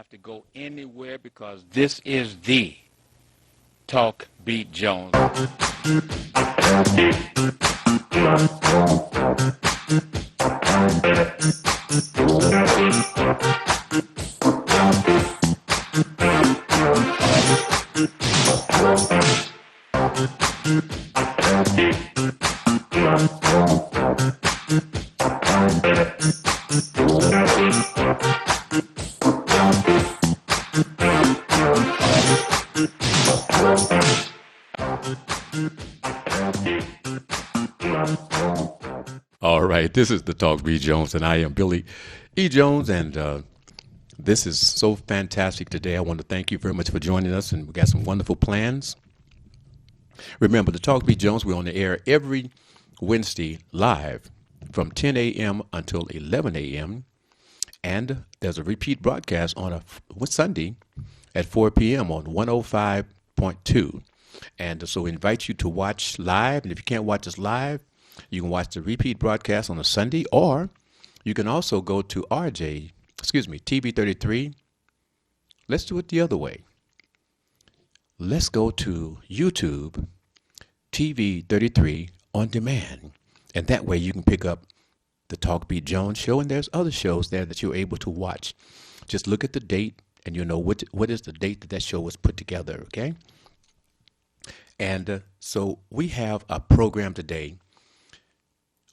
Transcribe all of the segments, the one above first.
have to go anywhere because this is the Talk Beat Jones. All right, this is the Talk B. Jones, and I am Billy E. Jones, and this is so fantastic today. I want to thank you very much for joining us, and we got some wonderful plans. Remember, the Talk B. Jones, we're on the air every Wednesday live from 10 a.m. until 11 a.m., and there's a repeat broadcast on a Sunday at 4 p.m. on 105.2. And so we invite you to watch live, and if you can't watch us live, you can watch the repeat broadcast on a Sunday, or you can also go to TV33. Let's do it the other way. Let's go to YouTube, TV33 on demand. And that way you can pick up the Talk Beat Jones show, and there's other shows there that you're able to watch. Just look at the date, and you'll know what is the date that show was put together, okay? And so we have a program today.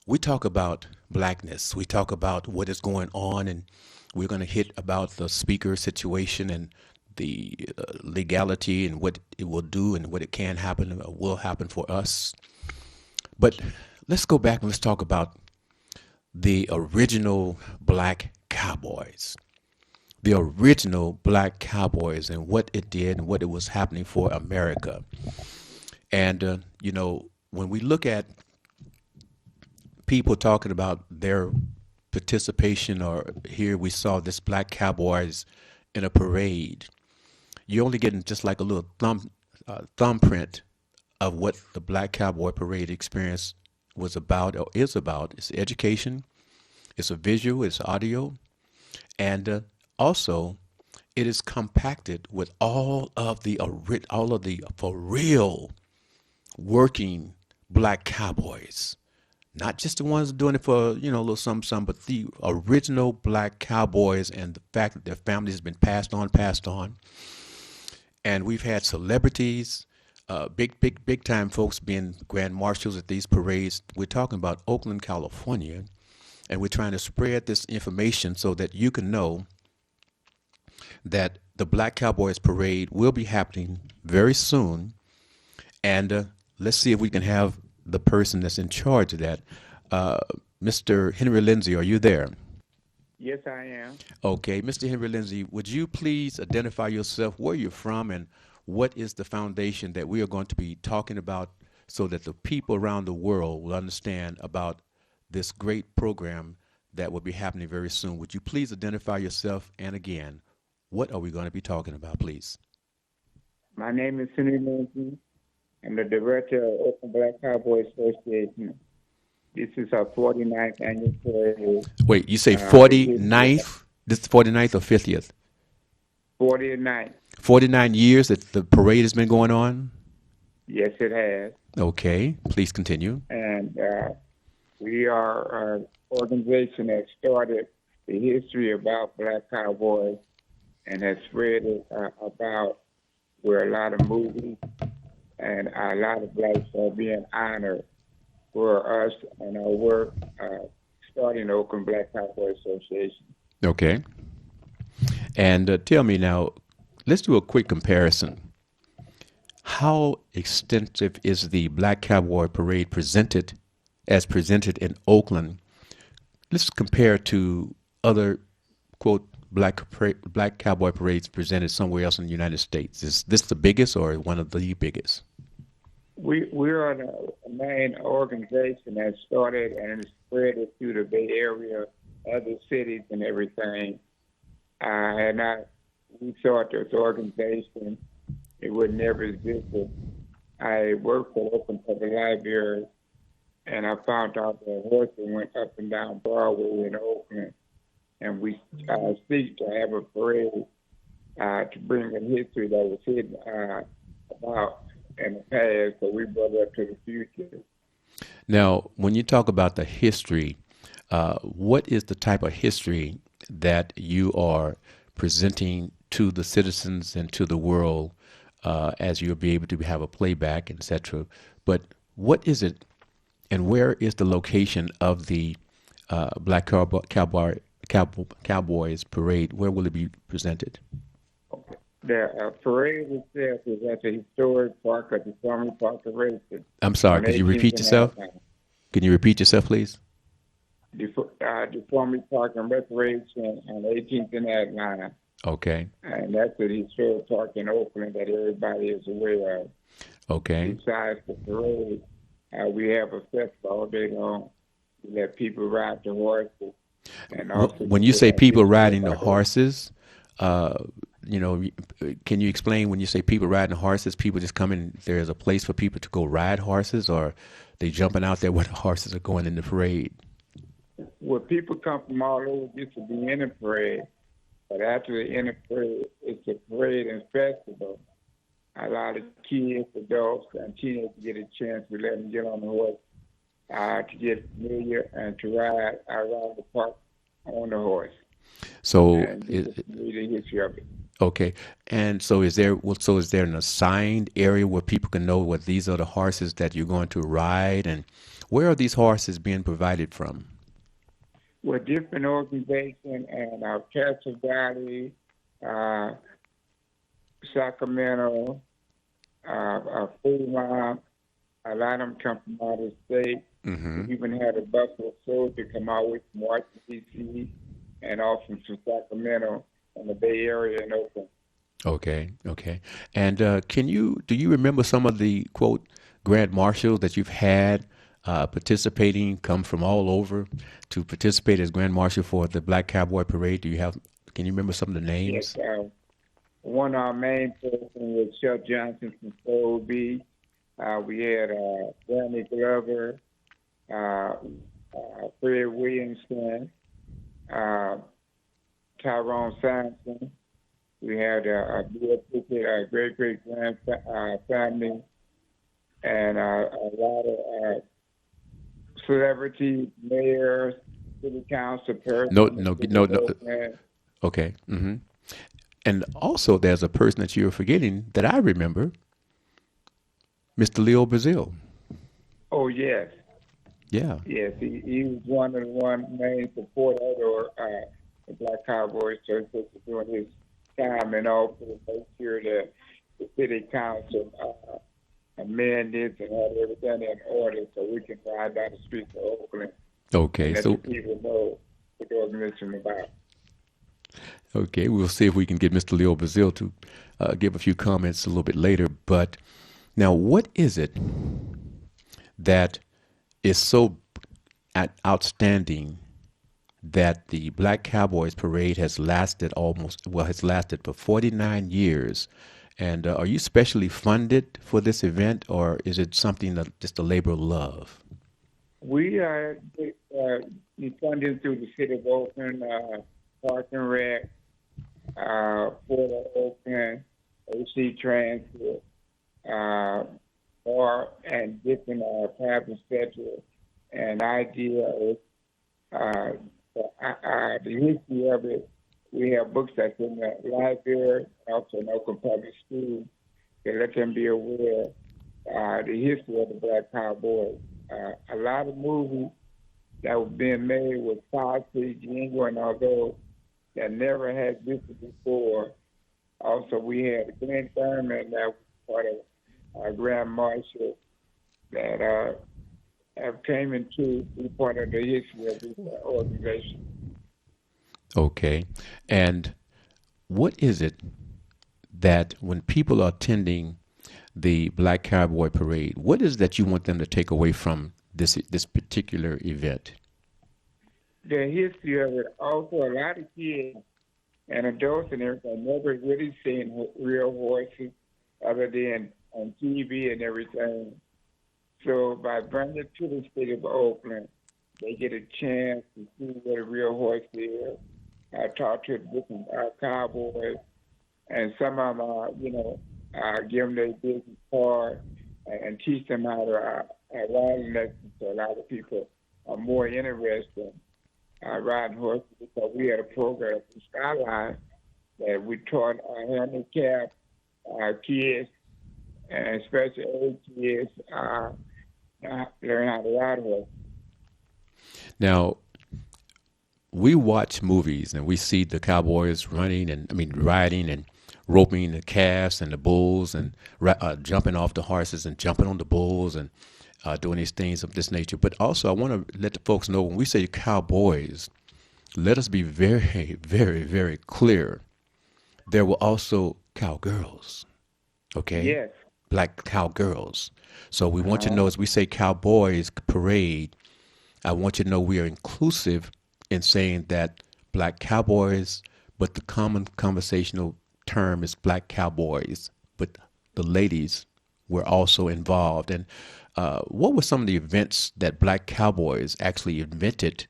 We talk about blackness. We talk about what is going on, and we're going to hit about the speaker situation and the legality and what it will do and what it can happen or will happen for us. But let's go back and let's talk about the original black cowboys. The original black cowboys and what it did and what it was happening for America. And, when we look at people talking about their participation, or here we saw this black cowboys in a parade, you're only getting just like a little thumbprint of what the black cowboy parade experience was about or is about. It's education, it's a visual, it's audio, and also it is compacted with all of the for real working black cowboys. Not just the ones doing it for, a little something, but the original black cowboys, and the fact that their families have been passed on. And we've had celebrities, big time folks being grand marshals at these parades. We're talking about Oakland, California, and we're trying to spread this information so that you can know that the Black Cowboys Parade will be happening very soon. And let's see if we can have the person that's in charge of that. Mr. Henry Lindsay, are you there? Yes, I am. Okay, Mr. Henry Lindsay, would you please identify yourself, where you're from, and what is the foundation that we are going to be talking about so that the people around the world will understand about this great program that will be happening very soon? Would you please identify yourself, and again, what are we going to be talking about, please? My name is Henry Lindsay. I'm the director of Oakland Black Cowboy Association. This is our 49th annual parade. Wait, you say 49th? This is 49th or 50th? 49th. 49 years that the parade has been going on? Yes, it has. Okay, please continue. And we are an organization that started the history about black cowboys and has spread it about where a lot of movies and a lot of blacks are being honored for us and our work starting the Oakland Black Cowboy Association. Okay. And tell me now, let's do a quick comparison. How extensive is the Black Cowboy Parade presented in Oakland? Let's compare to other, quote, black cowboy parades presented somewhere else in the United States. Is this the biggest or one of the biggest? We're the main organization that started and spread it through the Bay Area, other cities and everything. We thought this organization, it would never exist. I worked for Oakland Public Library, and I found out that horses went up and down Broadway in Oakland, and we seek to have a parade to bring in history that was hidden about in the past, so we brought it up to the future. Now, when you talk about the history, what is the type of history that you are presenting to the citizens and to the world as you'll be able to have a playback, etc.? But what is it, and where is the location of the Black Cowboys parade? Where will it be presented? Okay. The parade itself is at the historic park of the Deformity Park of Racing I'm sorry, on could you 18th repeat and yourself? Alpine. Can you repeat yourself, please? Deformity Park and Recreation on 18th and Atlanta. Okay. And that's a historic park in Oakland that everybody is aware of. Okay. Besides the parade, we have a festival all day long. We let people ride the horses. And also When you say people riding the horses, can you explain when you say people riding horses, people just coming, there's a place for people to go ride horses, or they jumping out there where the horses are going in the parade? Well, people come from all over just to be in the parade. But after the end of the parade, it's a parade and festival. A lot of kids, adults, and teenagers get a chance to let them get on the horse to get familiar and to ride around the park on the horse. So, And just read the history of it. okay, and so is there an assigned area where people can know what these are the horses that you're going to ride, and where are these horses being provided from? Well, different organizations and Castle Valley, Sacramento, Fremont, a lot of them come from out of state. Mm-hmm. We even had a Buffalo Soldier come out with from Washington, D.C., and also from Sacramento and the Bay Area in Oakland. Okay. And do you remember some of the, quote, grand marshals that you've had participating, come from all over to participate as grand marshal for the Black Cowboy Parade? Can you remember some of the names? Yes, one of our main persons was Chuck Johnson from Soul Beach. We had Danny Glover, Fred Williamson, Tyrone Sampson. We had a great-great-grand family, and a lot of celebrities, mayors, city council persons. No. Okay. Mm-hmm. And also, there's a person that you're forgetting that I remember, Mr. Leo Brazil. Oh, yes. Yeah. Yes, he was one of the main supporters of the Black Cowboys Church during his time, and also to make sure that the city council amended and had everything in order so we can ride down the streets of Oakland. Okay, and let so the people know what the organization is about. Okay, we'll see if we can get Mr. Leo Brazil to give a few comments a little bit later. But now, what is it that is so outstanding that the Black Cowboys Parade has lasted for 49 years? And are you specially funded for this event, or is it something that just a labor of love? We are funded through the city of Oakland, Park and Rec, Port of Oakland, AC Transit, and different private sector. And idea is the history of it. We have books that's in the library, also in Oakland Public Schools, to let them be aware the history of the Black Cowboys. A lot of movies that were being made with Foxy, Jingo, and all those that never had this before. Also, we had Glenn Thurman that was part of our Grand Marshal that have came into be part of the history of this organization. Okay. And what is it that when people are attending the Black Cowboy Parade, what is that you want them to take away from this particular event? The history of it. Also, a lot of kids and adults and everything never really seen real horses other than on TV and everything. So by bringing it to the city of Oakland, they get a chance to see what a real horse is. I talked to different cowboys and some of them, give them their business card and teach them how to ride lessons. So a lot of people are more interested in riding horses because we had a program in Skyline that we taught handicapped kids and special ed kids learn how to ride horses. Now, we watch movies and we see the cowboys running and I mean riding and roping the calves and the bulls and jumping off the horses and jumping on the bulls and doing these things of this nature. But also, I want to let the folks know when we say cowboys, let us be very, very, very clear. There were also cowgirls, okay? Yes. Black cowgirls. So we want you to Uh-huh. know as we say cowboys parade, I want you to know we are inclusive in saying that black cowboys, but the common conversational term is black cowboys, but the ladies were also involved. And what were some of the events that black cowboys actually invented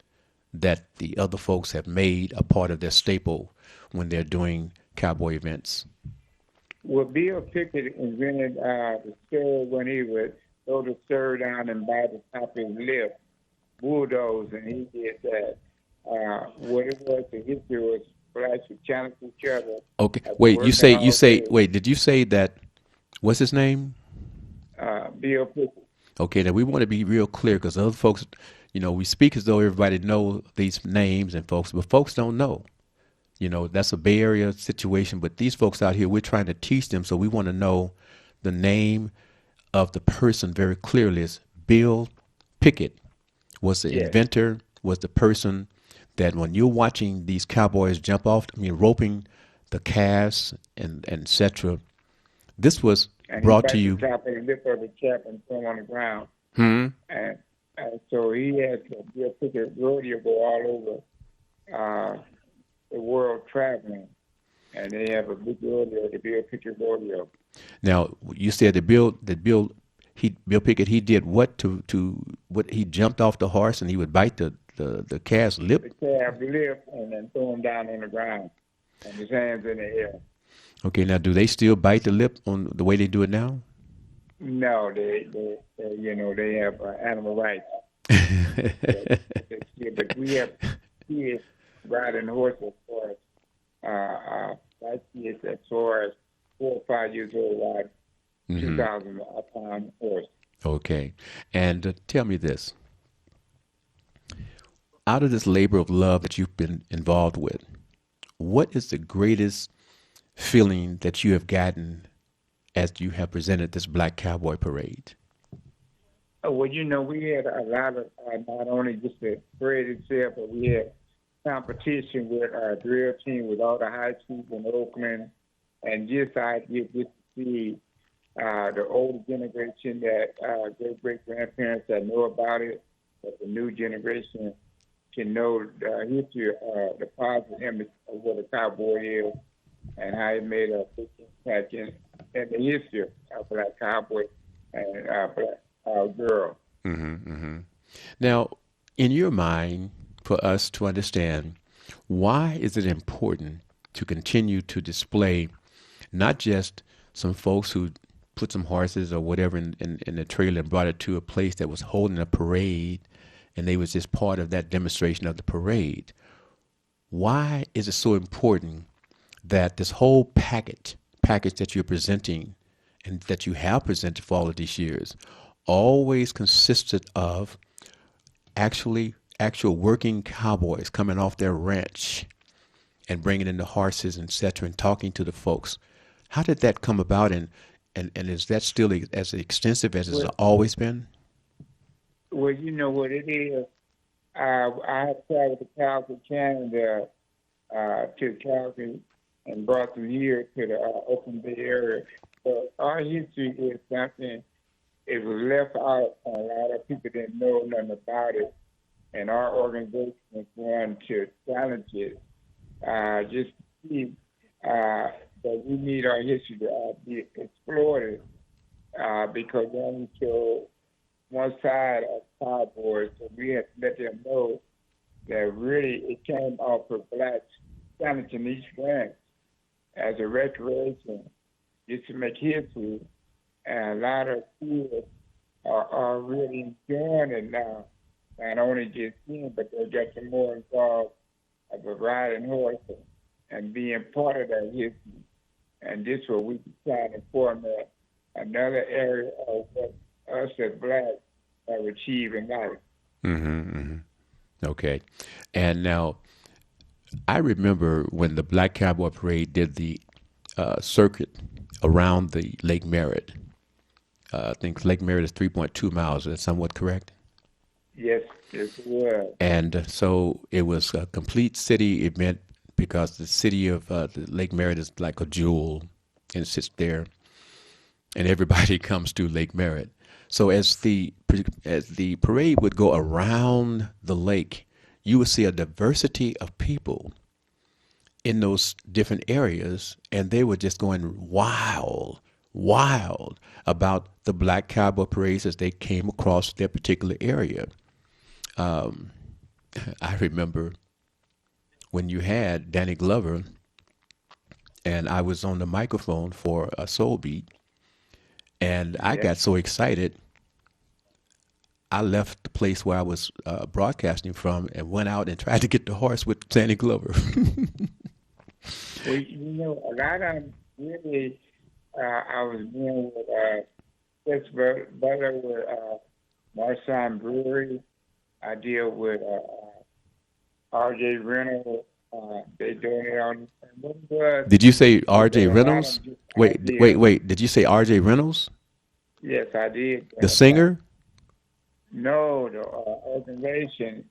that the other folks have made a part of their staple when they're doing cowboy events? Well, Bill Pickett invented the stir when he would throw the stir down and bite the top of his lip, bulldoze, and he did that. What it was, the history was blacks would challenge each other Okay, after wait, working all day. wait, did you say that, what's his name? Bill Pickett. Okay, now we want to be real clear because other folks, we speak as though everybody know these names and folks, but folks don't know. That's a Bay Area situation, but these folks out here, we're trying to teach them, so we want to know the name of the person very clearly. Is Bill Pickett was the Yes. inventor, was the person that when you're watching these cowboys jump off, I mean, roping the calves and et cetera, this was And he brought to bite the you. top of the lip of the chap and throw him on the ground. Hmm. And, so he had to Bill Pickett rodeo go all over the world traveling. And they have a big rodeo, the Bill Pickett rodeo. Now you said Bill Pickett he did what to what he jumped off the horse and he would bite the calf's The lip. calf lift and then throw him down on the ground and his hands in the air. Okay, now do they still bite the lip on the way they do it now? No, they have animal rights. But we have kids riding horses for like kids as far as 4 or 5 years old ride Hmm. 2,000 pound horse. Okay, and tell me this: out of this labor of love that you've been involved with, what is the greatest feeling that you have gotten as you have presented this Black Cowboy Parade? Well, we had a lot of not only just the parade itself, but we had competition with our drill team with all the high schools in Oakland, and just I get to see the older generation that great grandparents that know about it, but the new generation can know the history, the positive image of what a cowboy is, and how it made a big impact in the history of black cowboy and black girl. Now, in your mind, for us to understand, why is it important to continue to display not just some folks who put some horses or whatever in the trailer and brought it to a place that was holding a parade and they was just part of that demonstration of the parade? Why is it so important that this whole package that you're presenting and that you have presented for all of these years always consisted of actual working cowboys coming off their ranch and bringing in the horses and et cetera and talking to the folks? How did that come about, and is that still as extensive as it's Well, always been? well, you know what it is. I have traveled to Calgary, Canada, to Calgary, and brought them here to the Oakland Bay area. So our history is something it was left out. A lot of people didn't know nothing about it, and our organization is going to challenge it. Just to see that we need our history to be explored because we only show one side of cowboys, so we have to let them know that really it came off of blacks challenging each ranch as a recreation, just to make history. And a lot of kids are really enjoying it now. Not only just seeing, but they're getting more involved of riding horses and being part of that history. And this what we trying to format another area of what us as blacks have achieved in life. Mm-hmm. Okay. And now I remember when the Black Cowboy Parade did the circuit around the Lake Merritt. I think Lake Merritt is 3.2 miles. Is that somewhat correct? Yes, yes, it was. And so it was a complete city event because the city of the Lake Merritt is like a jewel and it sits there, and everybody comes to Lake Merritt. So as the parade would go around the lake, you would see a diversity of people in those different areas, and they were just going wild, wild about the Black Cowboy parades as they came across their particular area. Um, I remember when you had Danny Glover, and I was on the microphone for a soul beat, and I Yes. got so excited, I left the place where I was broadcasting from and went out and tried to get the horse with Danny Glover. Well, a lot of them really, I was dealing with Chris Butler with Marshawn Brewery. I deal with R.J. Reynolds. They donated on. And what it was, Did you say is R.J. that a lot of Reynolds? them just Wait. Did you say R.J. Reynolds, Yes, I did. the singer? No, the organization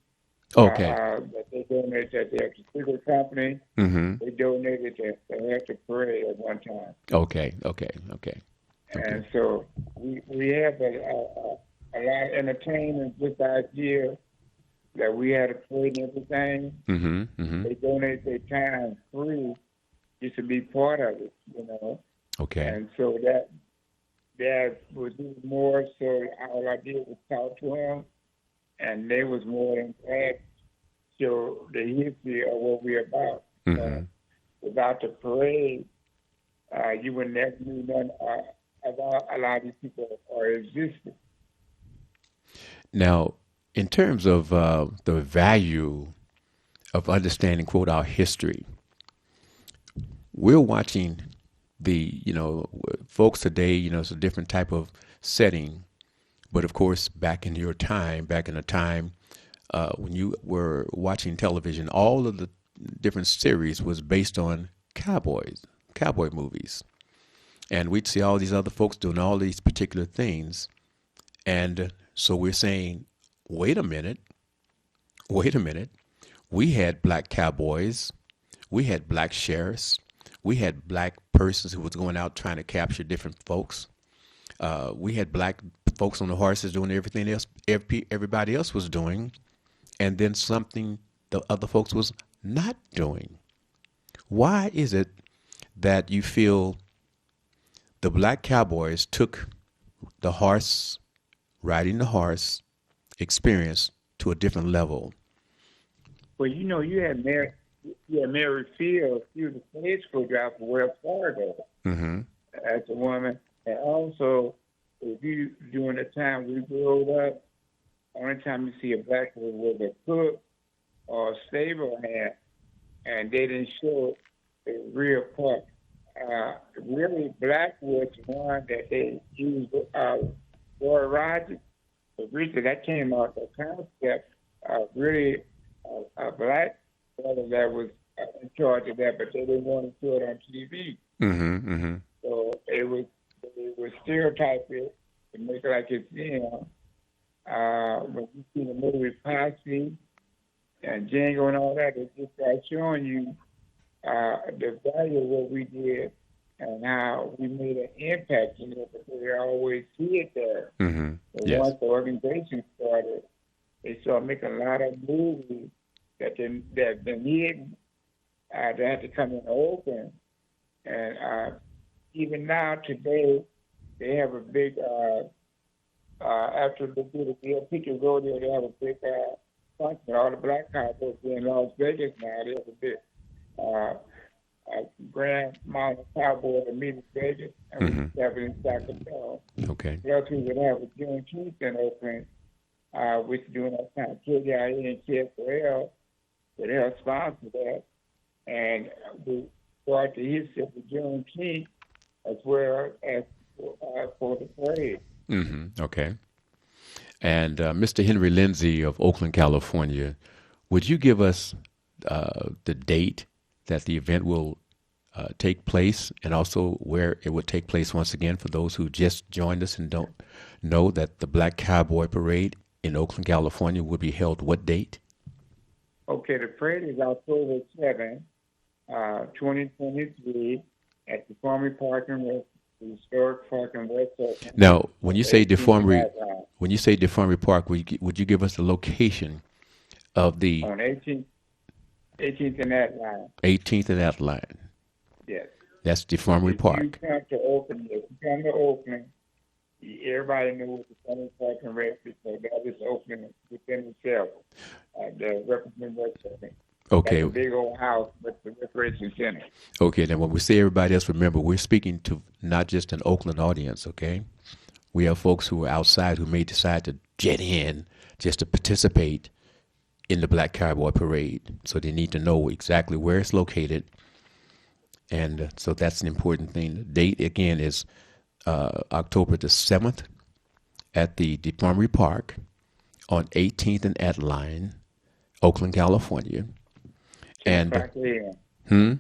Okay. that they donated to their particular company, Mm-hmm. they donated to have the parade at one time. Okay. And so we have a lot of entertainment with the idea that we had a parade and everything. Mm-hmm. Mm-hmm. They donate their time free just to be part of it. Okay. And so that was more so all I did was talk to them, and they was more than glad to show the history of what we're about. Mm-hmm. Without the parade, you would never knew nothing about a lot of these people are existing. Now, in terms of the value of understanding, quote, our history, we're watching folks today, it's a different type of setting. But of course, back in the time when you were watching television, all of the different series was based on cowboy movies. And we'd see all these other folks doing all these particular things. And so we're saying, wait a minute. We had black cowboys. We had black sheriffs. We had black persons who was going out trying to capture different folks. We had black folks on the horses doing everything else everybody else was doing, and then something the other folks was not doing. Why is it that you feel the black cowboys took the riding the horse experience to a different level? Well, you had Mary Fields. She was a stage school driver for Wells Fargo Mm-hmm. as a woman. And also, if you during the time we grew up, only time you see a black woman was a cook or a stable hand, and they didn't show the real part. Really, black was one that they used. Roy Rogers, but really that came out the concept of really a black brother that was in charge of that, but they didn't want to show it on TV. Mm-hmm. Mm-hmm. So it was stereotyped it to make it like it's when you see the movie Posse and Django and all that, it's just like showing you the value of what we did and how we made an impact, because we always see it there. Mm-hmm. But Yes. once the organization started, they started making a lot of movies that been hidden. They had to come in open. And even now, today, they have a big, after they do the Bill Picture Rodeo, they have a big function. All the black cowboys in Las Vegas now, they have a big Grand Mountain Cowboy to meet in Vegas, and we Hmm. have it in Sacramento. Okay. Plus, we would have a Juneteenth in Oakland, which doing that kind of KDIA and KSL would help sponsor that. And we brought the history of the Juneteenth as well as for the parade. Okay. And Mr. Henry Lindsay of Oakland, California, would you give us the date that the event will take place, and also where it would take place once again for those who just joined us and don't know that the Black Cowboy Parade in Oakland, California will be held what date? Okay, the parade is October 7th, 2023 at the Farming Park and Rest, the Historic Park and Rest. Now, when you say 18th and Deformery, Atline. when you say Deformery Park, would you give us the location of the On 18th and Atline, 18th and that line? yes. That's Deformery If you Park. come to Oakland, everybody knows the Farming Park and Rest because that is Oakland within itself. The Representative West. Okay. That's a big old house with the recreation center. Okay, then when we say everybody else, remember, we're speaking to not just an Oakland audience, okay? We have folks who are outside who may decide to jet in just to participate in the Black Cowboy Parade. So they need to know exactly where it's located. And so that's an important thing. The date, again, is October the 7th at the Deformery Park on 18th and Adeline, Oakland, California. 10 And, o'clock a.m. hmm?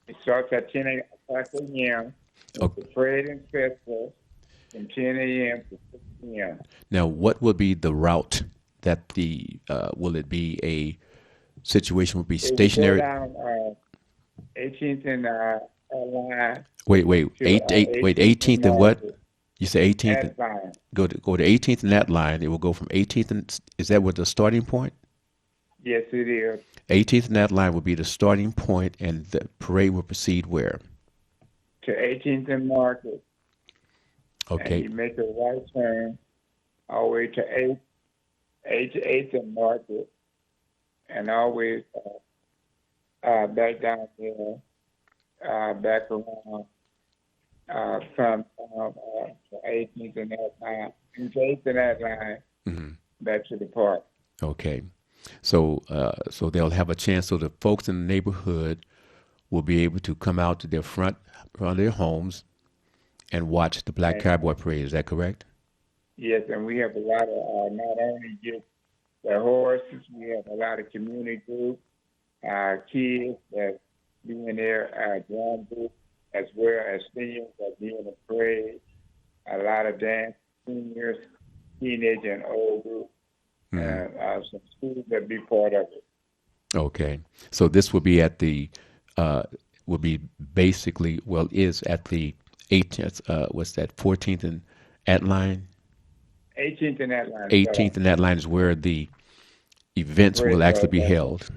It starts at 10 o'clock a.m. Okay. The parade and festival from 10 a.m. to 6 p.m. Now, what will be the route that will it be a situation will be It will go stationary? down 18th and line Wait, to 18th and what? You say 18th, At line. go to 18th and that line. It will go from 18th and, is that what the starting point? Yes, it is. 18th and that line will be the starting point, and the parade will proceed where? To 18th and Market. And Okay, you make a right turn all the way to 8th and Market. And always back down there, back around from 18th and that line, and 8th and that line, back to the park. okay. So so they'll have a chance. So the folks in the neighborhood will be able to come out to their front of their homes and watch the Black And, Cowboy Parade. Is that correct? yes, and we have a lot of not only just the horses, we have a lot of community groups, kids that be in there, drum group, as well as seniors that be in the parade. A lot of dance seniors, teenage and old groups. Some schools that be part of it. Okay. So this will be at the will be basically is at the 18th. What's that? 14th and at line. 18th and that line. 18th and that line is where the events Parade will actually be starts. held.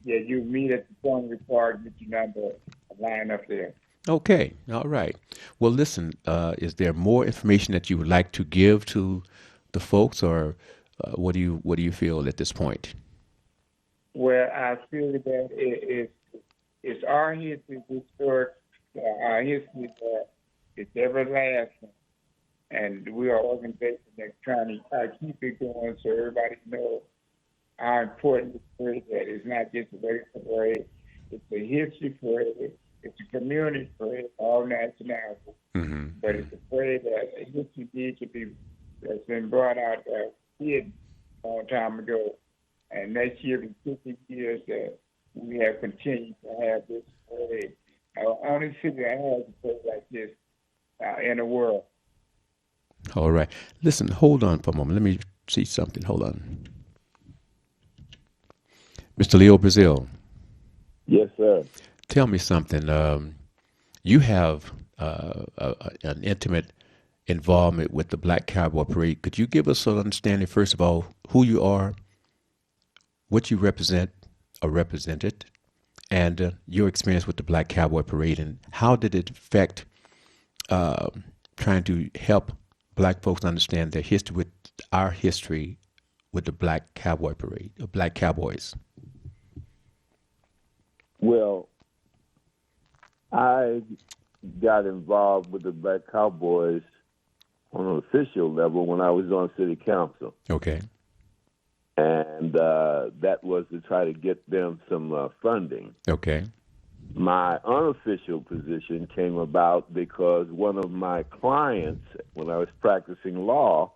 Yeah, you meet at the Farming Park, get your number, line up there. Okay. All right. Well, listen. Is there more information that you would like to give to the folks, or what do you feel at this point? Well, I feel that it's our history, historic, our history that is everlasting, and we are an organization that's trying to keep it going so everybody knows how important this parade is. It's not just a regular parade; it's a history parade. It's a community parade, all nationalities, but it's a parade that a history needs to be that's been brought out hidden a long time ago. And next year will be 50 years that we have continued to have this parade. Our only city that has a parade like this in the world. All right. Listen. Hold on for a moment. Let me see something. Hold on. Mr. Leo Brazil, Yes, sir. tell me something. You have an intimate involvement with the Black Cowboy Parade. Could you give us an understanding, first of all, who you are, what you represent or represented, and your experience with the Black Cowboy Parade, and how did it affect trying to help Black folks understand their history with our history with the Black Cowboy Parade, the Black Cowboys? Well, I got involved with the Black Cowboys on an official level when I was on city council. Okay. And that was to try to get them some funding. Okay. My unofficial position came about because one of my clients, when I was practicing law,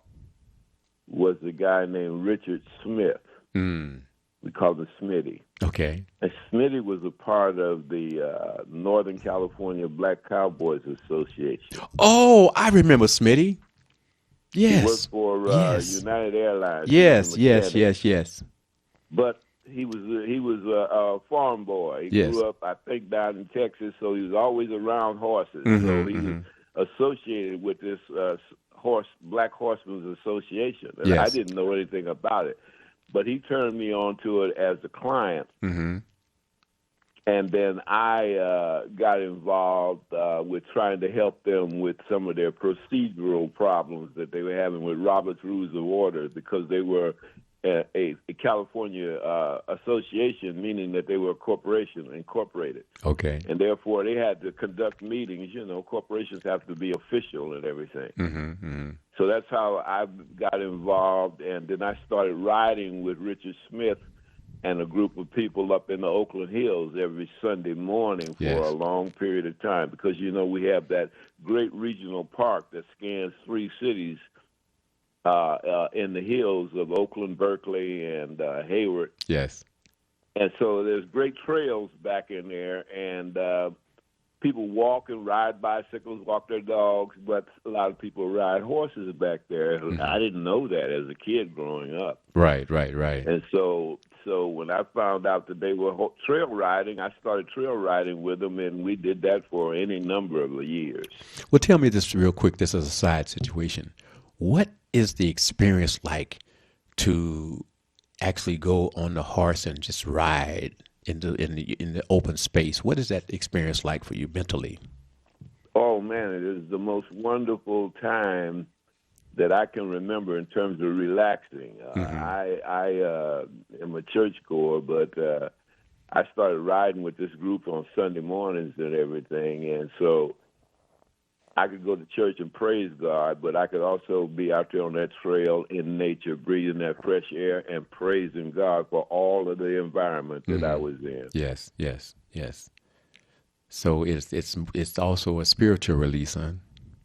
was a guy named Richard Smith. Mm. We called him Smitty. Okay. And Smitty was a part of the Northern California Black Cowboys Association. Oh, I remember Smitty. Yes. He worked for yes. United Airlines. Yes. But he was a farm boy. He Yes. grew up, I think, down in Texas, so he was always around horses. So he was associated with this Black Horsemen's Association. And Yes. I didn't know anything about it. But he turned me on to it as a client. Mm-hmm. And then I got involved with trying to help them with some of their procedural problems that they were having with Robert's Rules of Order, because they were a California association, meaning that they were a corporation, incorporated. Okay. And therefore, they had to conduct meetings. You know, corporations have to be official and everything. Mm-hmm. So that's how I got involved. And then I started riding with Richard Smith and a group of people up in the Oakland Hills every Sunday morning for Yes. a long period of time, because, you know, we have that great regional park that scans 3 cities in the hills of Oakland, Berkeley, and Hayward. Yes. And so there's great trails back in there, and people walk and ride bicycles, walk their dogs, but a lot of people ride horses back there. Mm-hmm. I didn't know that as a kid growing up. Right. And so when I found out that they were trail riding, I started trail riding with them, and we did that for any number of years. Well, tell me this real quick, this is a side situation. What is the experience like to actually go on the horse and just ride in the open space? What is that experience like for you mentally? Oh, man, it is the most wonderful time that I can remember in terms of relaxing. I am a churchgoer, but I started riding with this group on Sunday mornings and everything, and so I could go to church and praise God, but I could also be out there on that trail in nature, breathing that fresh air and praising God for all of the environment that I was in. Yes. So it's also a spiritual release, huh?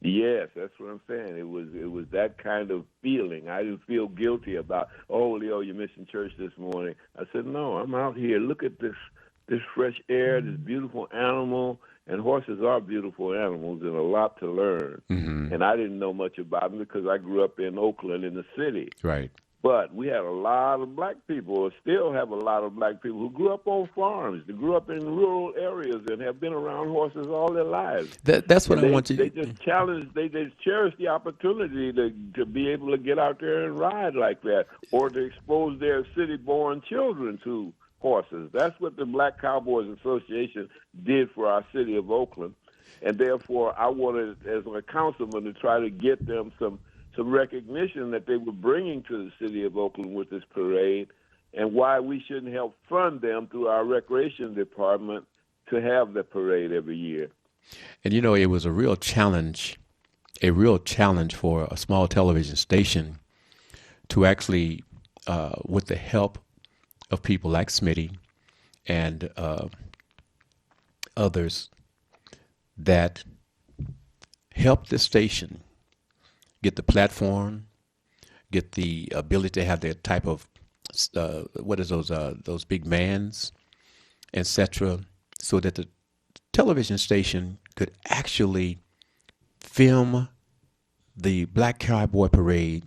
Yes, that's what I'm saying. It was that kind of feeling. I didn't feel guilty about, oh, Leo, you're missing church this morning. I said, no, I'm out here. Look at this fresh air, this beautiful animal. And horses are beautiful animals and a lot to learn. Mm-hmm. And I didn't know much about them because I grew up in Oakland in the city. Right. But we had a lot of black people, or still have a lot of black people, who grew up on farms. They grew up in rural areas and have been around horses all their lives. That's what I want to. They just cherish the opportunity to be able to get out there and ride like that, or to expose their city-born children to horses. That's what the Black Cowboys Association did for our city of Oakland. And therefore, I wanted, as a councilman, to try to get them some recognition that they were bringing to the city of Oakland with this parade, and why we shouldn't help fund them through our recreation department to have the parade every year. And, you know, it was a real challenge for a small television station to actually, with the help of people like Smitty and others, that helped the station get the platform, get the ability to have their type of those big bands, etc., so that the television station could actually film the Black Cowboy Parade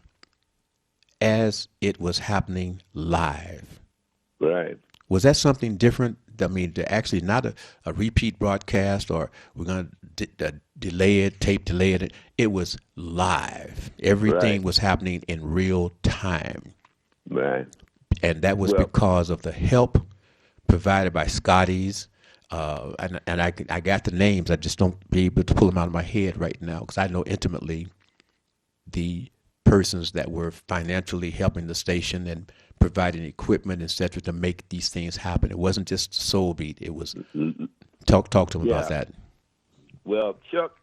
as it was happening live. Right. Was that something different? I mean, to actually not a repeat broadcast, or we're going to delay it, tape delay it. It was live. Everything was happening in real time. Right. And that was because of the help provided by Scotty's. And I got the names. I just don't be able to pull them out of my head right now, because I know intimately the persons that were financially helping the station and providing equipment, etc., to make these things happen. It wasn't just Soul Beat. It was talk to them about that. Well, Chuck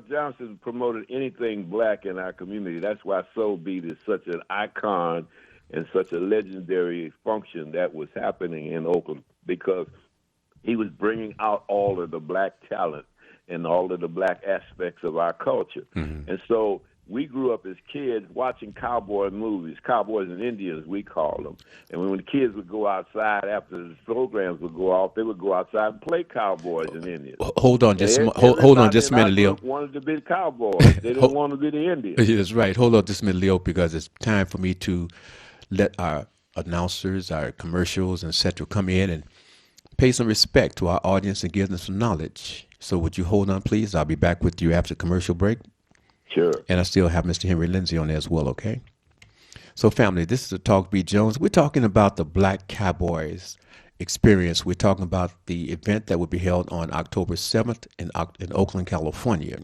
Johnson promoted anything black in our community. That's why Soul Beat is such an icon and such a legendary function that was happening in Oakland, because he was bringing out all of the black talent and all of the black aspects of our culture. Mm-hmm. And so we grew up as kids watching cowboy movies, cowboys and Indians, we call them. And when the kids would go outside after the programs would go off, they would go outside and play cowboys and Indians. Hold on just a minute, Leo. Wanted to be the cowboys. They didn't want to be the Indians. That's right. Hold on just a minute, Leo, because it's time for me to let our announcers, our commercials, and et cetera, come in and pay some respect to our audience and give them some knowledge. So would you hold on, please? I'll be back with you after the commercial break. Sure. And I still have Mr. Henry Lindsay on there as well, okay? So, family, this is a Talk Beat Jones. We're talking about the Black Cowboys experience. We're talking about the event that will be held on October 7th in Oakland, California.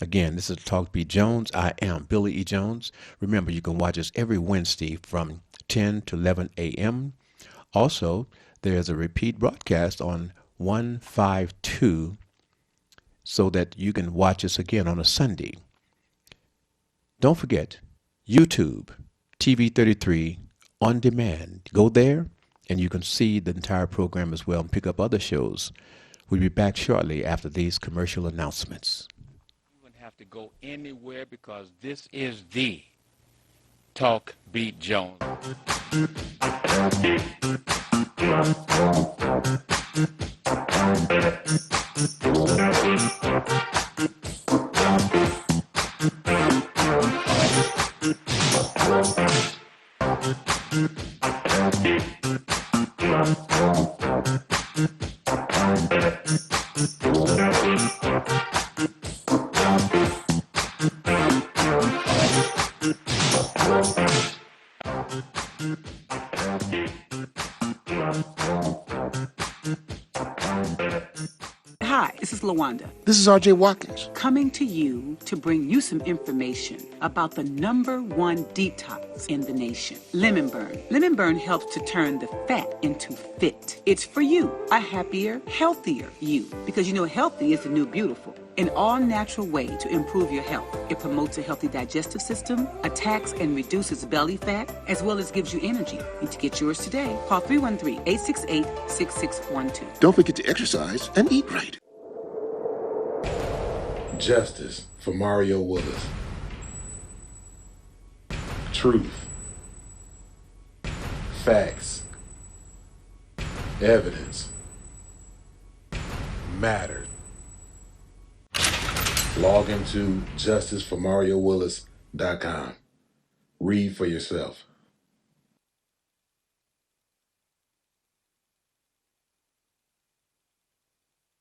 Again, this is Talk Beat Jones. I am Billy E. Jones. Remember, you can watch us every Wednesday from 10 to 11 a.m. Also, there's a repeat broadcast on 152 so that you can watch us again on a Sunday. Don't forget, YouTube, TV33 on demand. Go there and you can see the entire program as well and pick up other shows. We'll be back shortly after these commercial announcements. You wouldn't have to go anywhere because this is the Talk Beat Jones. Hi, this is LaWanda. This is R.J. Watkins. Coming to you to bring you some information about the #1 detox in the nation, Lemon Burn. Lemon Burn helps to turn the fat into fit. It's for you, a happier, healthier you. Because you know healthy is the new beautiful. An all-natural way to improve your health. It promotes a healthy digestive system, attacks and reduces belly fat, as well as gives you energy. Need to get yours today. Call 313-868-6612. Don't forget to exercise and eat right. Justice for Mario Willis. Truth. Facts. Evidence. Mattered. Log into justiceformariowillis.com. Read for yourself.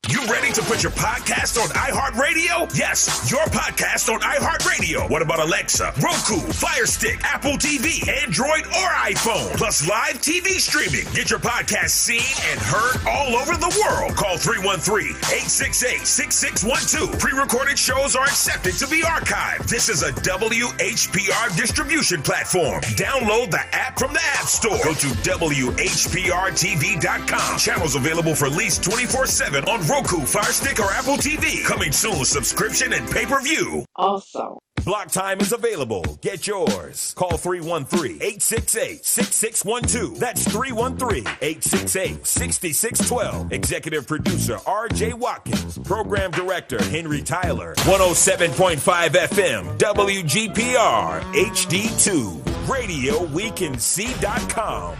You ready to put your podcast on iHeartRadio? Yes, your podcast on iHeartRadio. What about Alexa, Roku, Fire Stick, Apple TV, Android, or iPhone? Plus live TV streaming. Get your podcast seen and heard all over the world. Call 313-868-6612. Pre-recorded shows are accepted to be archived. This is a WHPR distribution platform. Download the app from the App Store. Go to WHPRTV.com. Channels available for lease 24/7 on Roku, Fire Stick, or Apple TV. Coming soon, subscription and pay-per-view. Also, Block time is available. Get yours. Call 313-868-6612. That's 313-868-6612. Executive producer R.J. Watkins. Program director Henry Tyler. 107.5 FM WGPR HD2. RadioWeCanSee.com.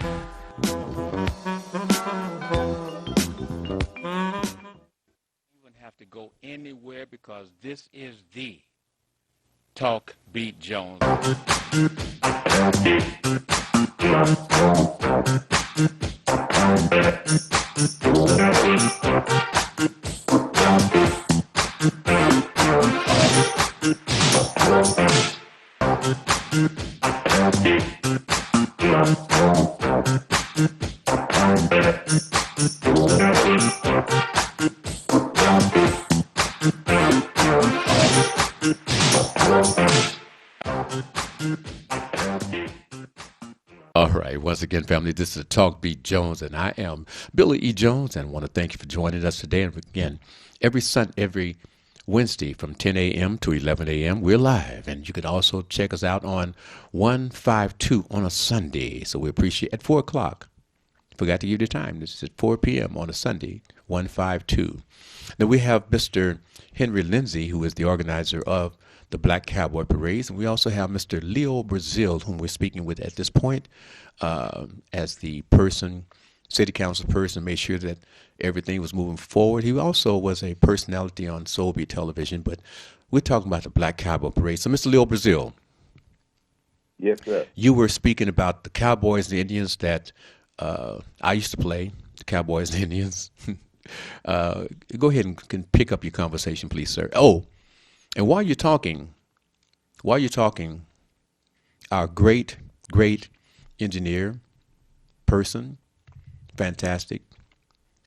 To go anywhere because this is the Talk Beat Jones. All right, once again, family, this is Talk Beat Jones, and I am Billy E. Jones, and want to thank you for joining us today. And again, every Wednesday from 10 a.m. to 11 a.m. We're live, and you can also check us out on 152 on a Sunday. So we appreciate at 4 o'clock. Forgot to give you the time. This is at 4 p.m. on a Sunday, 152. Then we have Mr. Henry Lindsay, who is the organizer of the Black Cowboy Parades. And we also have Mr. Leo Brazil, whom we're speaking with at this point as the person, city council person, made sure that everything was moving forward. He also was a personality on Soul Beat Television, but we're talking about the Black Cowboy Parade. So, Mr. Leo Brazil. Yes, sir. You were speaking about the Cowboys and the Indians that I used to play, the Cowboys and Indians. Go ahead and can pick up your conversation, please, sir. Oh, and while you're talking, our great engineer person, fantastic,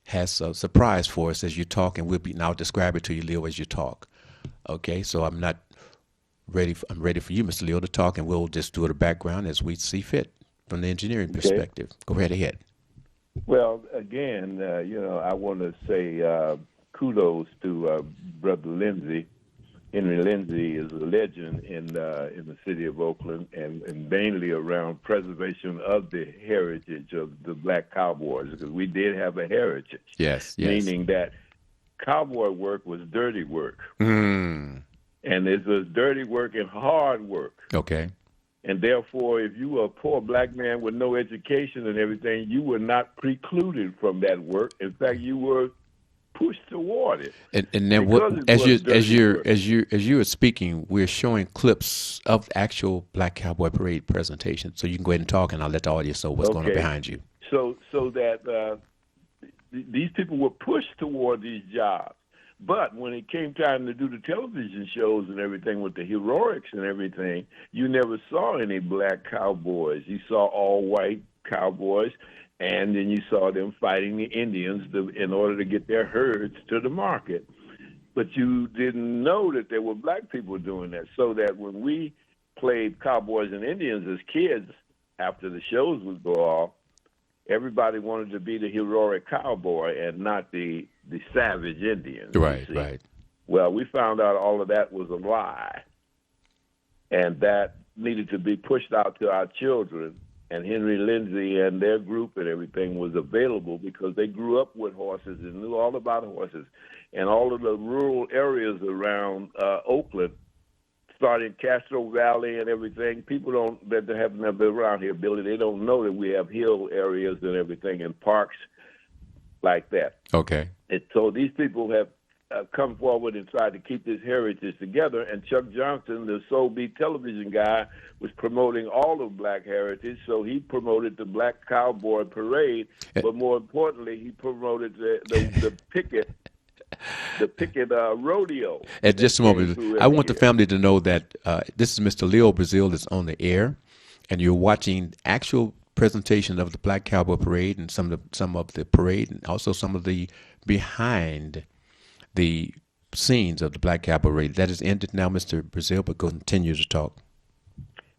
has a surprise for us as you talk, and I'll describe it to you, Leo, as you talk. Okay, so I'm ready for you, Mr. Leo, to talk, and we'll just do it a background as we see fit from the engineering perspective. Go right ahead. Well, again, I want to say kudos to Brother Lindsay. Henry Lindsay is a legend in the city of Oakland, and mainly around preservation of the heritage of the Black Cowboys, because we did have a heritage. Yes. Meaning that cowboy work was dirty work. Mm. And it was dirty work and hard work. Okay. And therefore, if you were a poor black man with no education and everything, you were not precluded from that work. In fact, you were pushed toward it. And then as you were speaking, we're showing clips of actual Black Cowboy Parade presentation. So you can go ahead and talk, and I'll let the audience know what's going on behind you. So that these people were pushed toward these jobs. But when it came time to do the television shows and everything with the heroics and everything, you never saw any black cowboys. You saw all white cowboys, and then you saw them fighting the Indians in order to get their herds to the market. But you didn't know that there were black people doing that, so that when we played Cowboys and Indians as kids, after the shows would go off, everybody wanted to be the heroic cowboy and not the savage Indian. Right. Well, we found out all of that was a lie, and that needed to be pushed out to our children. And Henry Lindsay and their group and everything was available because they grew up with horses and knew all about horses. And all of the rural areas around Oakland, starting Castro Valley and everything, people that have never been around here, Billy, they don't know that we have hill areas and everything and parks like that. Okay. And so these people have come forward and tried to keep this heritage together, and Chuck Johnson, the Soul Beat television guy, was promoting all of black heritage, so he promoted the Black Cowboy Parade, but more importantly, he promoted the picket. The picket rodeo. At just a moment, I want the family to know that this is Mr. Leo Brazil that's on the air, and you're watching actual presentation of the Black Cowboy Parade and some of the parade, and also some of the behind the scenes of the Black Cowboy Parade. That is ended now, Mr. Brazil, but continue to talk.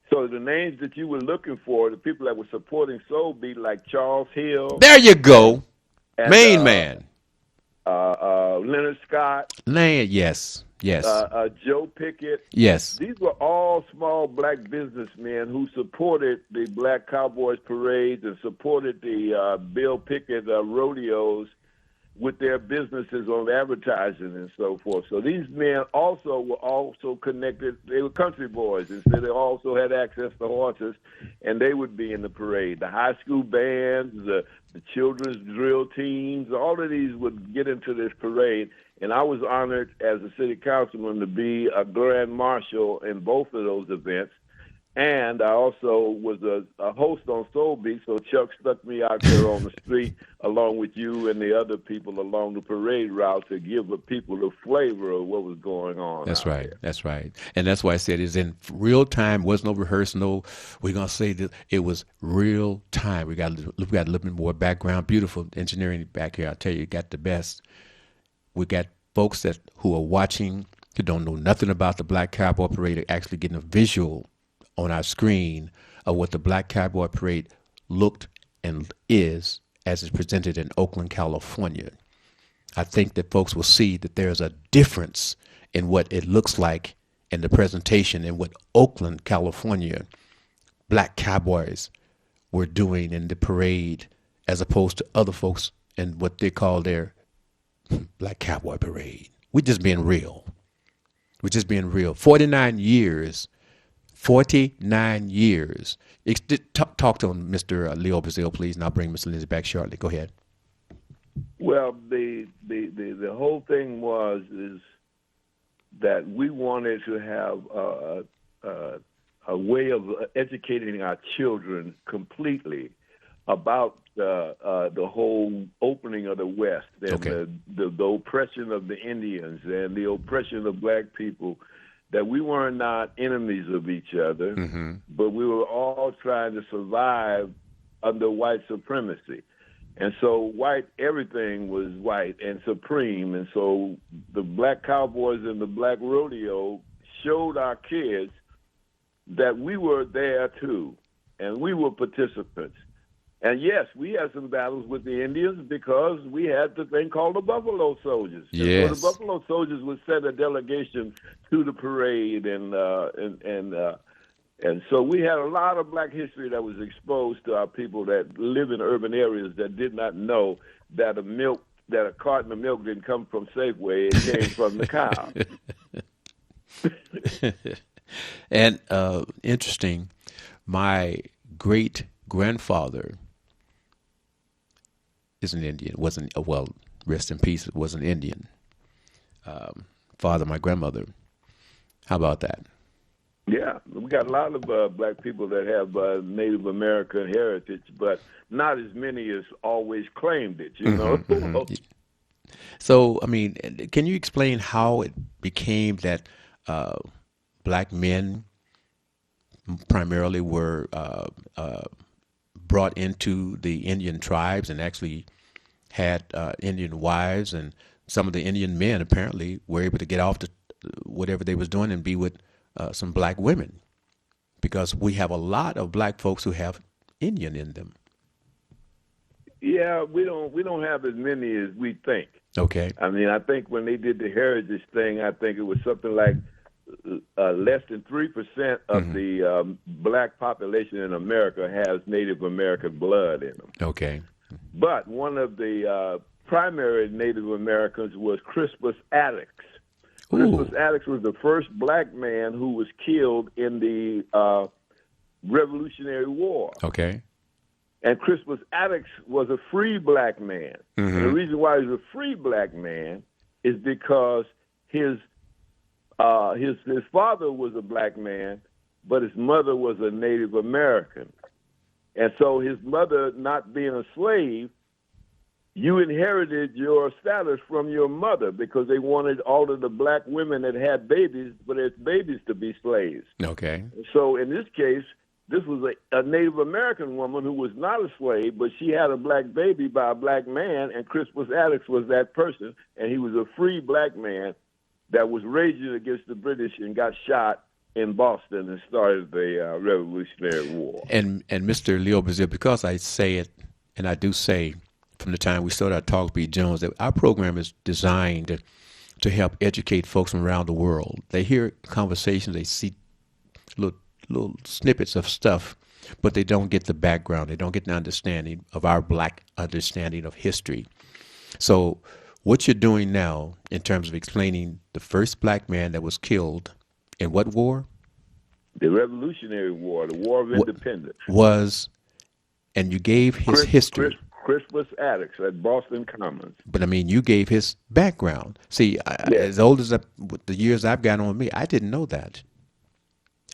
So the names that you were looking for, the people that were supporting Soul Beat, like Charles Hill. There you go, and, Main Man. Leonard Scott. Yes. Joe Pickett. Yes. These were all small black businessmen who supported the Black Cowboys parades and supported the Bill Pickett rodeos with their businesses on advertising and so forth. So these men were connected. They were country boys, and so they also had access to horses, and they would be in the parade. The high school bands, the children's drill teams, all of these would get into this parade. And I was honored as a city councilman to be a grand marshal in both of those events. And I also was a host on Soul Beat, so Chuck stuck me out there on the street along with you and the other people along the parade route to give the people the flavor of what was going on. That's right. That's right. And that's why I said it's in real time. Wasn't no rehearsal. We're going to say that it was real time. We got a little bit more background. Beautiful engineering back here. I tell you, got the best. We got folks who are watching, who don't know nothing about the Black Cowboy Parade, actually getting a visual on our screen of what the Black Cowboy Parade looked and is as it's presented in Oakland, California. I think that folks will see that there's a difference in what it looks like in the presentation and what Oakland, California, black cowboys were doing in the parade as opposed to other folks in what they call their black cowboy parade. We're just being real. We're just being real. 49 years. 49 years. Talk to him, Mr. Leo Brazil, please, and I'll bring Mr. Lindsay back shortly. Go ahead. Well, the whole thing is that we wanted to have a way of educating our children completely about the whole opening of the West and the oppression of the Indians and the oppression of black people, that we were not enemies of each other, but we were all trying to survive under white supremacy. And so everything was white and supreme. And so the black cowboys and the black rodeo showed our kids that we were there too, and we were participants. And yes, we had some battles with the Indians because we had the thing called the Buffalo Soldiers. Yes. So the Buffalo Soldiers would send a delegation to the parade, and so we had a lot of black history that was exposed to our people that live in urban areas that did not know that a carton of milk didn't come from Safeway; it came from the cow. And interesting, my great grandfather is an Indian. Wasn't well, rest in peace. Was an Indian. Father, my grandmother. How about that? Yeah, we got a lot of black people that have Native American heritage, but not as many as always claimed it. You know. So, I mean, can you explain how it became that black men primarily were brought into the Indian tribes and actually had Indian wives, and some of the Indian men apparently were able to get off to whatever they was doing and be with some black women, because we have a lot of black folks who have Indian in them. Yeah, we don't have as many as we think. Okay. I mean, I think when they did the heritage thing, I think it was something like less than 3% of the black population in America has Native American blood in them. Okay. But one of the primary Native Americans was Crispus Attucks. Crispus Attucks was the first black man who was killed in the Revolutionary War. Okay. And Crispus Attucks was a free black man. And the reason why he's a free black man is because his father was a black man, but his mother was a Native American. And so his mother not being a slave, you inherited your status from your mother, because they wanted all of the black women that had babies, but as babies, to be slaves. Okay. So in this case, this was a Native American woman who was not a slave, but she had a black baby by a black man, and Crispus Attucks was that person, and he was a free black man that was raging against the British and got shot in Boston and started the Revolutionary War. And Mr. Leo Brazil, because I say it, and I do say from the time we started our Talk Beat Jones, that our program is designed to help educate folks from around the world. They hear conversations, they see little snippets of stuff, but they don't get the background. They don't get the understanding of our black understanding of history. So what you're doing now in terms of explaining the first black man that was killed in what war? The Revolutionary War, the War of Independence. And you gave his history. Crispus Attucks at Boston Commons. But I mean, you gave his background. See, as old as with the years I've got on me, I didn't know that.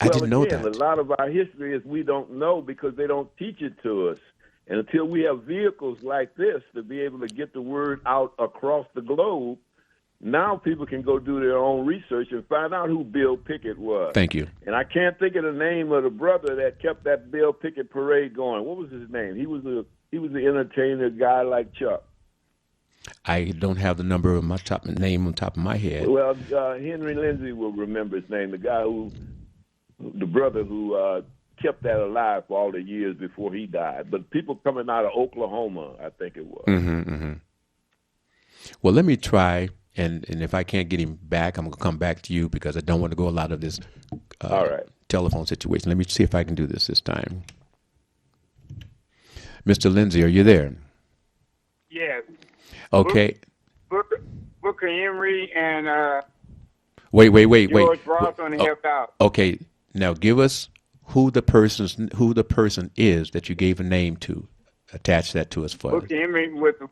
I didn't know that. A lot of our history is we don't know because they don't teach it to us. And until we have vehicles like this to be able to get the word out across the globe, now people can go do their own research and find out who Bill Pickett was. Thank you. And I can't think of the name of the brother that kept that Bill Pickett parade going. What was his name? He was the entertainer guy like Chuck. I don't have the number of name on top of my head. Well, Henry Lindsay will remember his name. The brother who kept that alive for all the years before he died. But people coming out of Oklahoma, I think it was. Well, let me try and if I can't get him back, I'm gonna come back to you because I don't want to go a lot of this All right. telephone situation. Let me see if I can do this time. Mr. Lindsay, are you there? Yes. Okay. Booker Emery and Wait. George Ross on the help out. Okay. Now give us who the person is that you gave a name to. Attach that to us for us. Booker Emery was the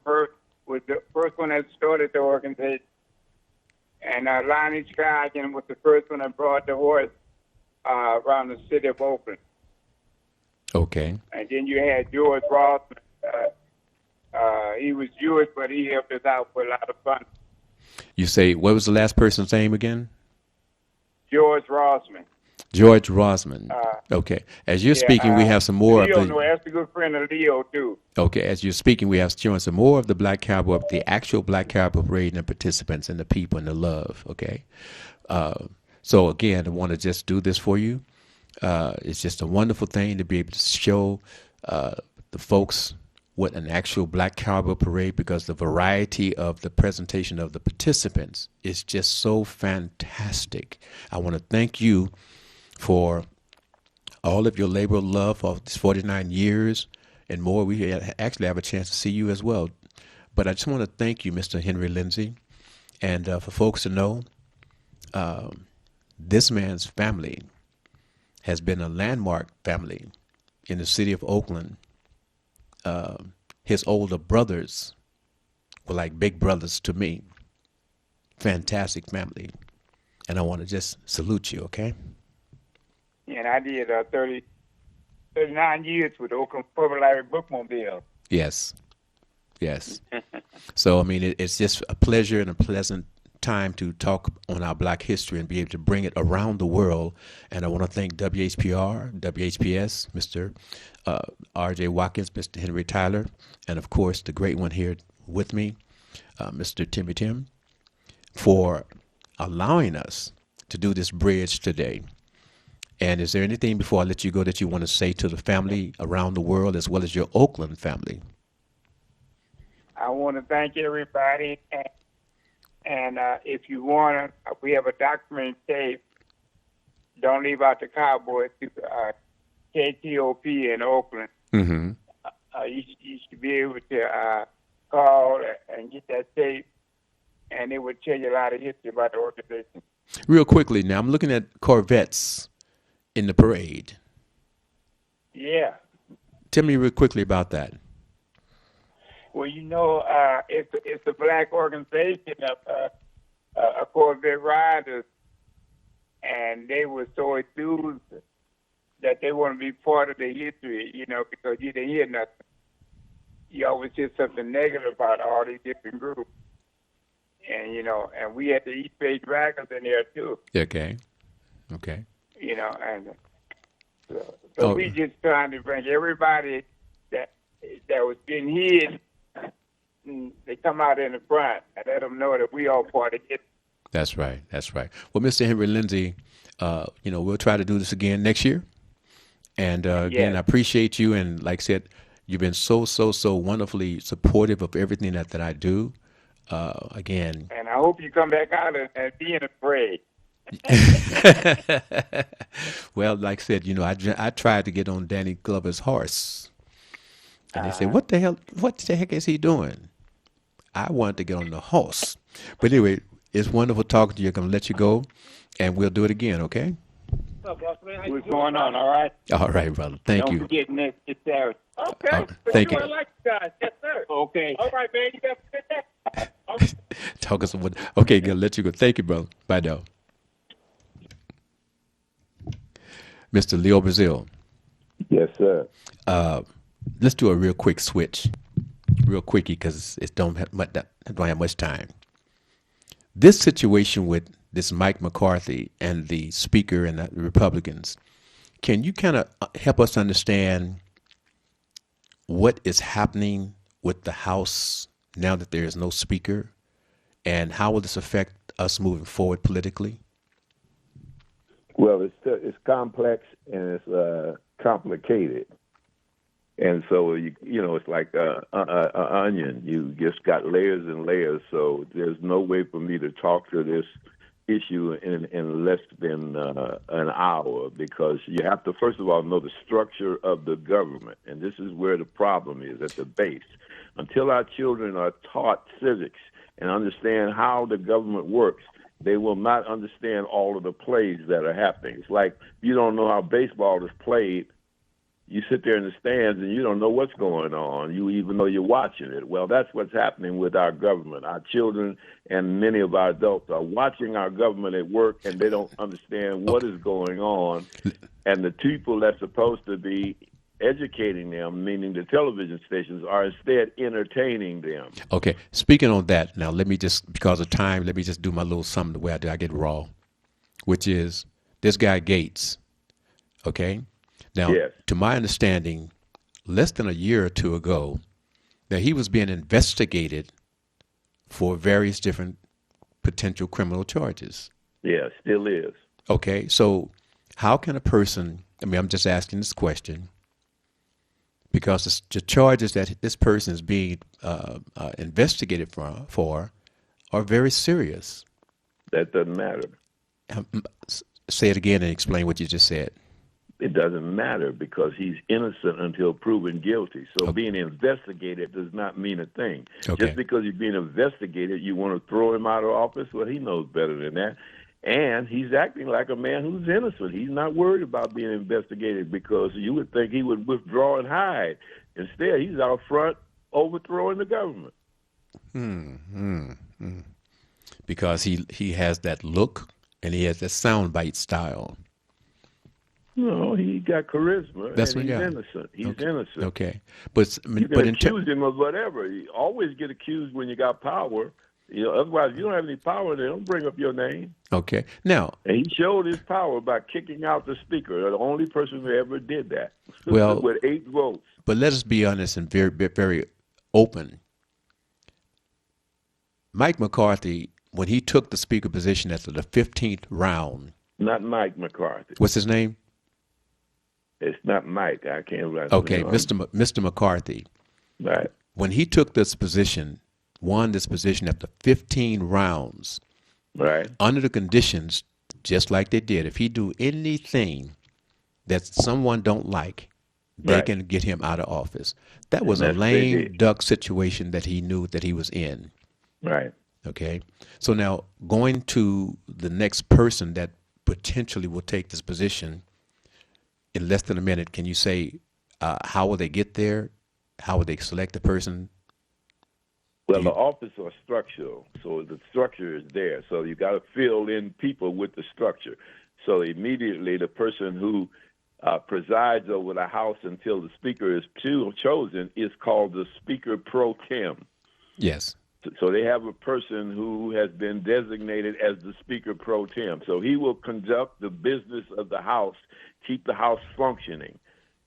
first one that started the organization, and Lonnie Scoggin was the first one that brought the horse around the city of Oakland. Okay. And then you had George Ross. He was Jewish, but he helped us out with a lot of fun. You say, what was the last person's name again? George Rossman. George Rosman. Okay. As you're speaking, we have some more Leo, of the. that's a good friend of Leo too. Okay. As you're speaking, we have showing some more of the Black Cowboy, the actual Black Cowboy Parade, and the participants and the people and the love. Okay. So again, I want to just do this for you. It's just a wonderful thing to be able to show the folks what an actual Black Cowboy Parade, because the variety of the presentation of the participants is just so fantastic. I want to thank you for all of your labor of love for these 49 years and more. We actually have a chance to see you as well. But I just want to thank you, Mr. Henry Lindsay, and for folks to know, this man's family has been a landmark family in the city of Oakland. His older brothers were like big brothers to me. Fantastic family. And I want to just salute you, okay? And I did 39 years with the Oakland Public Library Bookmobile. Yes. So, I mean, it's just a pleasure and a pleasant time to talk on our Black history and be able to bring it around the world. And I want to thank WHPR, WHPS, Mr. R.J. Watkins, Mr. Henry Tyler, and of course the great one here with me, Mr. Timmy Tim, for allowing us to do this bridge today. And is there anything before I let you go that you want to say to the family around the world as well as your Oakland family? I want to thank everybody. And if you want to, we have a documentary tape. Don't leave out the Cowboys. KTOP in Oakland. Mm-hmm. You should be able to call and get that tape, and it would tell you a lot of history about the organization. Real quickly, now I'm looking at Corvettes in the parade. Yeah. Tell me real quickly about that. Well, it's a Black organization of Corvette riders, and they were so enthused that they want to be part of the history, because you didn't hear nothing. You always hear something negative about all these different groups. And, and we had the East Bay Dragons in there, too. Okay. And so we just trying to bring everybody that was being hid, they come out in the front and let them know that we all part of it. That's right. Well, Mr. Henry Lindsay, we'll try to do this again next year. And again, I appreciate you. And like I said, you've been so wonderfully supportive of everything that I do. Again. And I hope you come back out and be in a parade. Well, like I said, I tried to get on Danny Glover's horse. And they said, what the heck is he doing? I wanted to get on the horse. But anyway, it's wonderful talking to you. I'm going to let you go, and we'll do it again, okay? What's going on, all right? All right, brother. Thank you. Don't forget next Saturday. Okay. Thank you. I like you guys. Yes, sir. Okay. All right, man. You got to fit that. Talk us about. Okay, good. Let you go. Thank you, brother. Bye now. Mr. Leo Brazil. Yes, sir. Let's do a real quick switch, real quickie, because it don't have much time. This situation with this Mike McCarthy and the Speaker and the Republicans, can you kind of help us understand what is happening with the House now that there is no Speaker, and how will this affect us moving forward politically? Well, it's complex and it's complicated. And so, it's like an onion. You just got layers and layers. So there's no way for me to talk to this issue in less than an hour, because you have to, first of all, know the structure of the government. And this is where the problem is, at the base. Until our children are taught civics and understand how the government works, they will not understand all of the plays that are happening. It's like you don't know how baseball is played. You sit there in the stands and you don't know what's going on, even though you're watching it. Well, that's what's happening with our government. Our children and many of our adults are watching our government at work, and they don't understand what is going on. And the people that's supposed to be educating them, meaning the television stations, are instead entertaining them. Okay, speaking on that, now let me just, because of time, let me just do my little something the way I get raw, which is this guy Gates, okay? Now, yes. To my understanding, less than a year or two ago, that he was being investigated for various different potential criminal charges. Yeah, still is. Okay, so how can a person, I'm just asking this question, because the charges that this person is being investigated for are very serious. That doesn't matter. Say it again and explain what you just said. It doesn't matter, because he's innocent until proven guilty. So being investigated does not mean a thing. Okay. Just because he's being investigated, you want to throw him out of office? Well, he knows better than that. And he's acting like a man who's innocent. He's not worried about being investigated, because you would think he would withdraw and hide. Instead, he's out front overthrowing the government. Because he has that look and he has that soundbite style. No, he got charisma. That's and what, he's yeah. innocent. He's innocent. Okay, but You can accuse him of whatever. You always get accused when you got power. Otherwise, if you don't have any power, they don't bring up your name. Okay, now. And he showed his power by kicking out the speaker, the only person who ever did that. Well, with 8 votes. But let us be honest and very, very open. Mike McCarthy, when he took the speaker position after the 15th round. Not Mike McCarthy. What's his name? It's not Mike. I can't remember. Okay, Mr. McCarthy. Right. When he took this position, won this position after 15 rounds. Right. Under the conditions, just like they did, if he do anything that someone don't like, they can get him out of office. That was a lame duck situation that he knew that he was in. Right. Okay. So now going to the next person that potentially will take this position in less than a minute, can you say how will they get there? How will they select the person? Well, the office are structural, so the structure is there. So you got to fill in people with the structure. So immediately the person who presides over the House until the Speaker is chosen is called the Speaker pro tem. Yes. So they have a person who has been designated as the Speaker pro tem. So he will conduct the business of the House, keep the House functioning.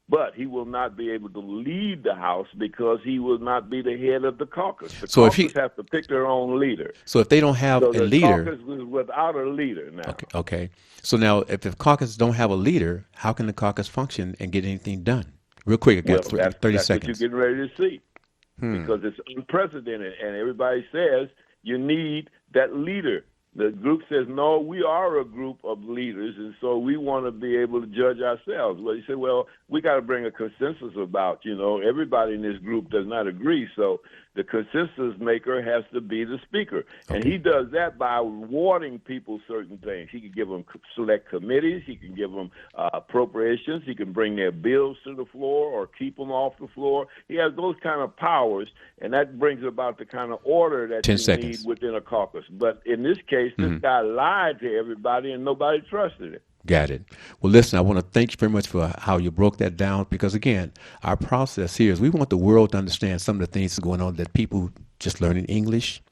But he will not be able to lead the House because he will not be the head of the caucus. The caucus have to pick their own leader. So if they don't have a leader, the caucus is without a leader now. Okay. So now, if the caucus don't have a leader, how can the caucus function and get anything done? Real quick, I got 30 that's seconds. What you're getting ready to see, because it's unprecedented, and everybody says you need that leader. The group says, no, we are a group of leaders, and so we want to be able to judge ourselves. Well, you say, well, we got to bring a consensus about, everybody in this group does not agree, so the consensus maker has to be the Speaker. Okay. And he does that by awarding people certain things. He can give them select committees. He can give them appropriations. He can bring their bills to the floor or keep them off the floor. He has those kind of powers, and that brings about the kind of order that you need within a caucus. But in this case, this guy lied to everybody, and nobody trusted it. Got it. Well, listen, I want to thank you very much for how you broke that down, because, again, our process here is we want the world to understand some of the things that are going on that people just learning English,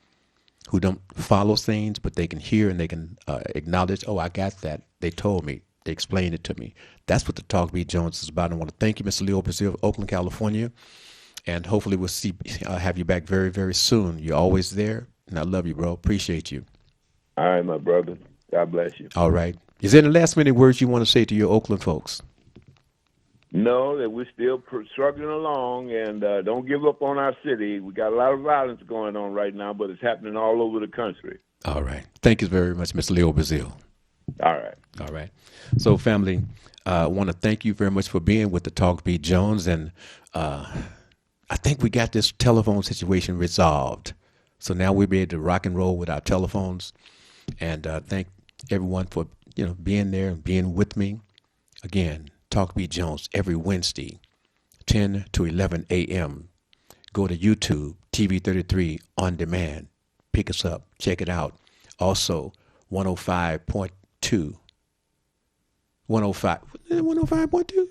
who don't follow things, but they can hear and they can acknowledge, oh, I got that. They told me. They explained it to me. That's what the Talk Beat Jones is about. I want to thank you, Mr. Leo Brazil of Oakland, California, and hopefully we'll have you back very, very soon. You're always there, and I love you, bro. Appreciate you. All right, my brother. God bless you. All right. Is there any last minute words you want to say to your Oakland folks? No, that we're still struggling along, and don't give up on our city. We got a lot of violence going on right now, but it's happening all over the country. All right. Thank you very much, Mr. Leo Brazil. All right. All right. So, family, I want to thank you very much for being with the Talk Beat Jones, and I think we got this telephone situation resolved. So now we'll be able to rock and roll with our telephones, and thank everyone for being there and being with me. Again, Talk Beat Jones every Wednesday, 10 to 11 a.m. Go to YouTube, TV33 on demand. Pick us up, check it out. Also, 105.2. 105.2?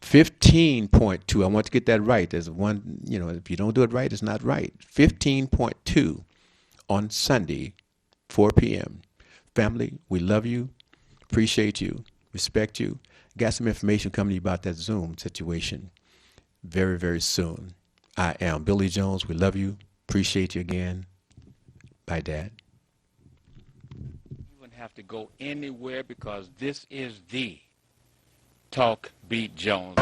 15.2. I want to get that right. There's one, if you don't do it right, it's not right. 15.2 on Sunday, 4 p.m. Family, we love you, appreciate you, respect you. Got some information coming to you about that Zoom situation very, very soon. I am Billy Jones. We love you. Appreciate you again. Bye, Dad. You wouldn't have to go anywhere because this is the Talk Beat Jones.